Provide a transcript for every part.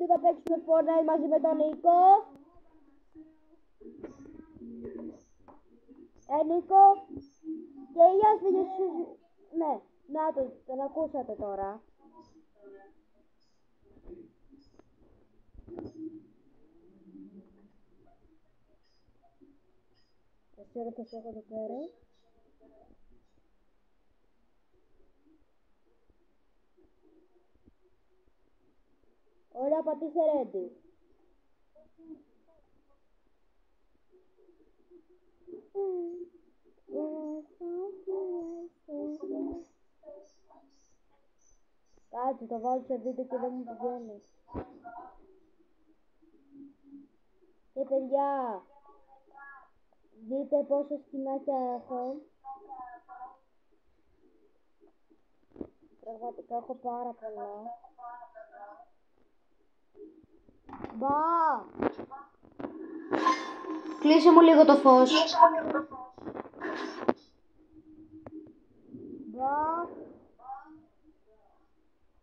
ότι θα παίξουμε Fortnite μαζί με τον Νίκο. Νίκο. Και η Γιάσπη, ναι, να τον ακούσατε τώρα. Τώρα θα σε έχω εδώ πέρα. Ωραία, πατήστε ready. Κάτσε, το βάλω σε βίντεο και δεν μου πηγαίνει. Και παιδιά, δείτε πόσα σκηνάκια έχω. Πραγματικά έχω πάρα πολλά. Μπα! Κλείσε μου λίγο το φως. Μπα!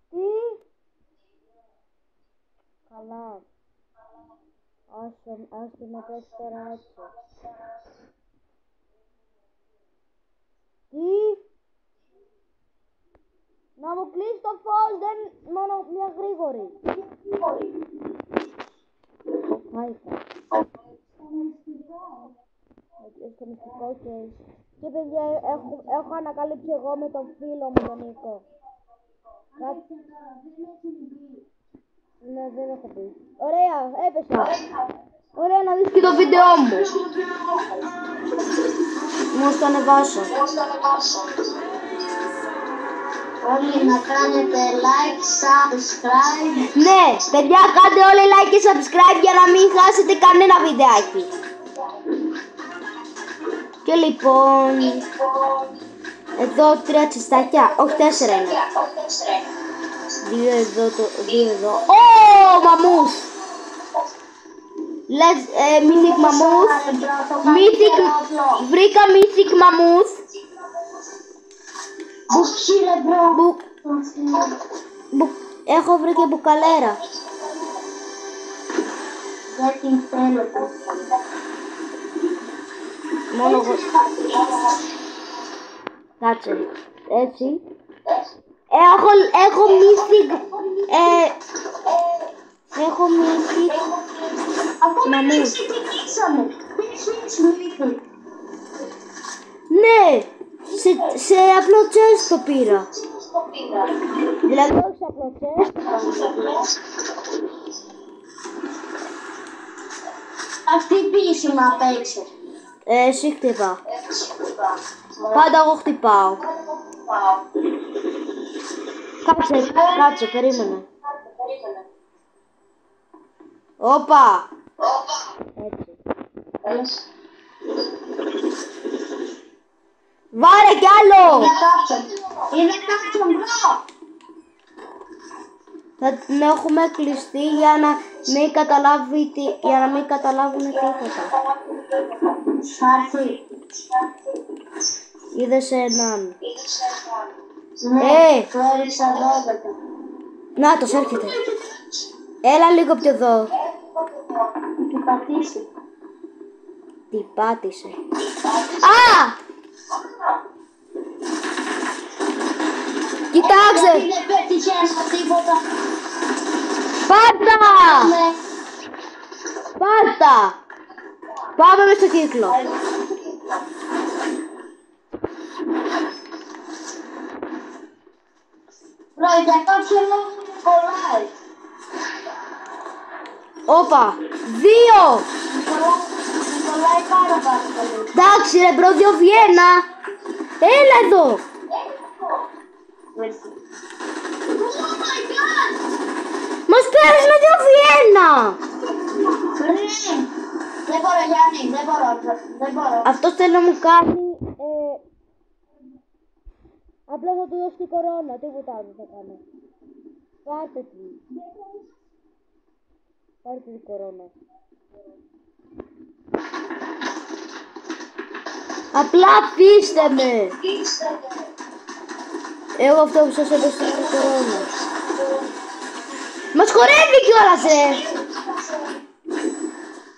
Τι? Καλά. Άσε να πέσει τώρα έτσι. Τι? Να μου κλείσει το φως, δεν μόνο μια γρήγορη. Στο μυστικό και παιδιά έχω ανακαλύψει εγώ με τον φίλο μου τον Νίκο. Κάτι. Ναι, δεν έχω πει. Ωραία, έπεσα. Ωραία, να δεις και το βίντεο μου. Μου το ανεβάσω. Όλοι να κάνετε like, subscribe. Ναι, παιδιά, κάντε όλοι like και subscribe για να μην χάσετε κανένα βιντεάκι. Και λοιπόν, εδώ 3 τσιστάκια, όχι 4 είναι. 2 εδώ, 2 εδώ. Ω, μαμούς! Mythic μαμούς. Βρήκα mythic μαμούς. Έχω βρει και μπουκαλέρα. Δεν την θέλω. Μόνο εγώ. Κάτσε. Έτσι. Έχω mythic. Έχω mythic μαμούς. Ναι. Σε απλό chest το πήρα. Δηλαδή όχι σε απλό chest. Αυτή πίσω να παίξει. Εσύ χτυπά. Πάντα εγώ χτυπάω. Κάτσε, περίμενε. Όπα. Έτσι. Βάρε κι άλλο! Είναι κάποιον μπρο! Θα την έχουμε κλειστεί για να μην καταλάβουν τίποτα. Σάρθει. Είδες έναν. Ναι, το έριξα 12. Νάτος, έρχεται. Έλα λίγο πιο εδώ. Τι πατήσει. Τι πάτησε. Α! Κοιτάξτε! Δεν πέτυχες τίποτα. Πάρτα! Πάρτα! Πάμε μες στο κύκλο. Ρε, για κάποιο λόγο με κολλάει. Όπα! 2! Με κολλάει πάρα πολύ. Εντάξει ρε μπρο, 2 Βιέννα! Έλα εδώ! Oh my god! Μας πέρασε με 2 Βιέννα! Δεν μπορώ Γιάννη, δεν μπορώ. Αυτό θέλω να μου κάνει... Απλά θα του δώσει την κορώνα, τίποτα άλλο θα κάνω. Πάρτε τη. Πάρτε την κορώνα. Απλά αφήστε με. Εγώ αυτό που σας έδωσα την κορώνα. Μας χορεύει κιόλας,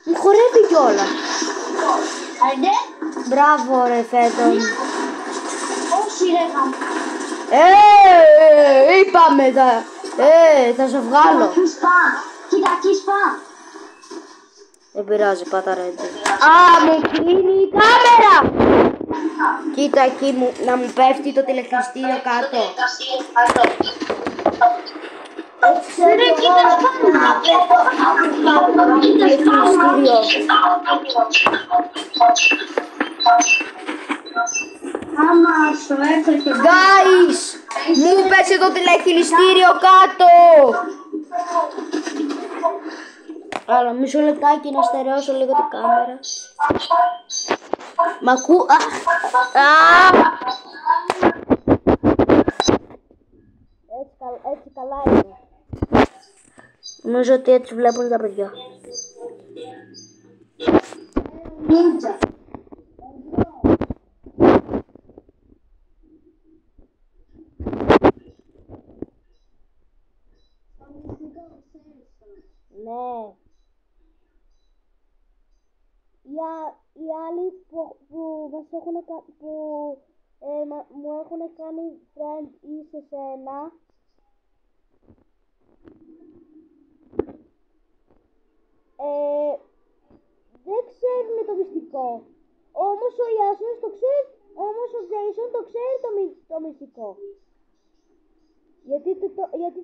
Μου χορεύει κιόλας. Άντε. Μπράβο ρε Φέτον. Όχι ρε γαμ. Είπαμε θα σε βγάλω. Κοίτα εκεί σπα. Δεν πειράζει, πάτα ρέντε. Α, μου κλείνει η κάμερα. Κοίτα εκεί να μου πέφτει το τηλεχειριστήριο κάτω. Ρε κοίτα πάνω. Τηλεχειριστήριο. Άμα σου έρθει. Guys, μου πέσε το τηλεχειριστήριο κάτω. Άλλο μισό λεπτάκι να στερεώσω λίγο την κάμερα. Μ' ακού... Έτσι καλά είναι. Νομίζω ότι έτσι βλέπουν τα παιδιά. Νίντζα. Ναι. Οι άλλοι που μου έχουν κάνει friend ή σε σένα, δεν ξέρουν το μυστικό. Όμως ο Ιάσονας το ξέρει, όμως ο Jason το ξέρει το μυστικό. Γιατί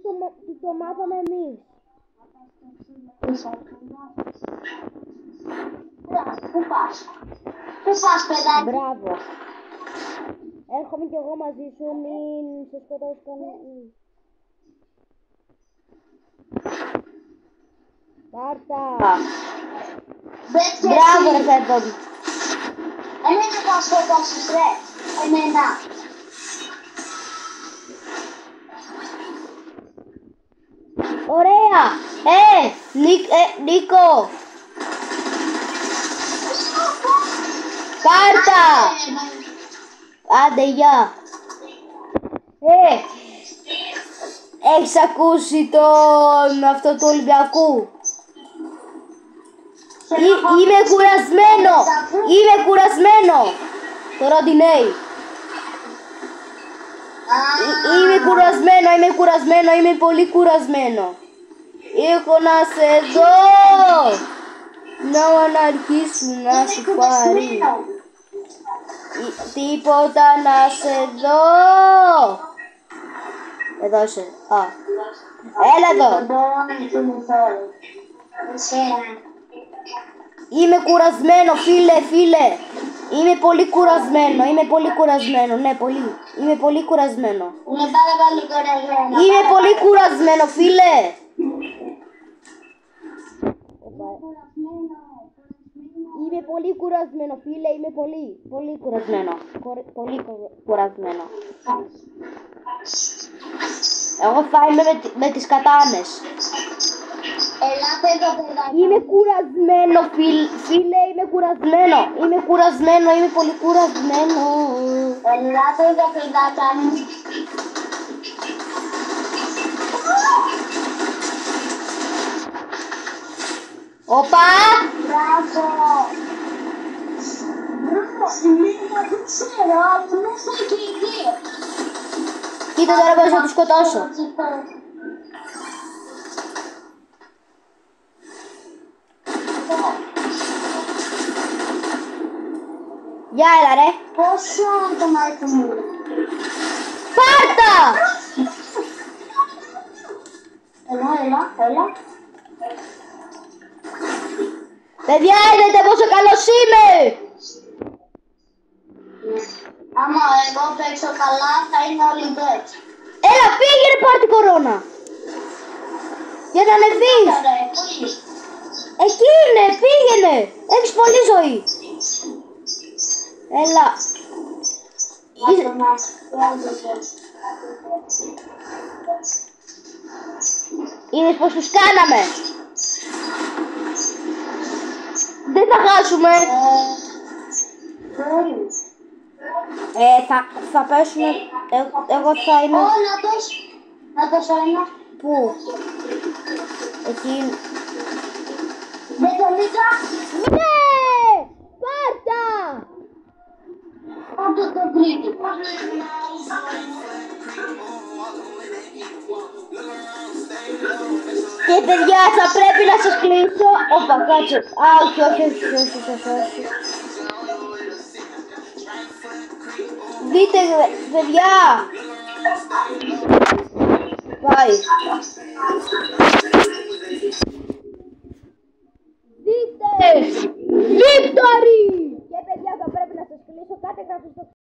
το μάθαμε εμείς. Πού πας παιδάκι. Μπράβο. Έρχομαι κι εγώ μαζί σου, μην σε σκοτώσει κανένα. Πάρτα. Μπράβο ρε Φέτον. Εμένα θα σκοτώσεις ρε. Εμένα. Ωραία. Νίκο. Πάρτα. Άντε γεια. Έχεις ακούσει τον αυτό του Ολυμπιακού? Είμαι κουρασμένο. Το Ροντινέι. Είμαι πολύ κουρασμένο. Έχω να σε δω. Να αρχίσουν να σου πάρει. Τίποτα να σε δω. Εδώ είσαι. Έλα εδώ. Είμαι κουρασμένο φίλε. Είμαι πολύ κουρασμένο. Ναι, πολύ. Είμαι πολύ κουρασμένο. Είμαι πολύ κουρασμένο φίλε. Είμαι πολύ κουρασμένο φίλε. Είμαι πολύ κουρασμένο. Πολύ κουρασμένο. Εγώ θα είμαι με τις κατάνες. Ελάτε εδώ παιδάκι. Είμαι κουρασμένο φίλε, είμαι κουρασμένο. Είμαι πολύ κουρασμένο. Ελάτε εδώ παιδάκι. Οπα! Μπράβο. Δεν ξέρω, αλλά μέσα και οι δύο. Κοίτα τώρα πώς θα τους σκοτώσω. Γεια έλα ρε. Πόσο άτομα έχουμε. Πάρτα! Έλα. Παιδιά είδατε πόσο καλός είμαι. Άμα εγώ παίξω καλά θα είναι όλοι dead. Έλα πήγαινε πάρ' την κορώνα. Για να ανεβείς. Εκεί είναι, πήγαινε. Έχεις πολλή ζωή. Έλα. Είδες πως τους κάναμε. Δεν θα χάσουμε. Θα πέσουμε. Εγώ θα είμαι. Να το ένα. Πού? Εκεί. Δεν τον είδα. Ναι! Πάρτα! Πάντως το βρήκε. Και παιδιά, θα πρέπει να σας κλείσω. Όπα, κάτσε. Α, όχι. Δείτε, παιδιά. Πάει. Δείτε. Victory! Και παιδιά, θα πρέπει να σας κλείσω. Κάτι γράφει στο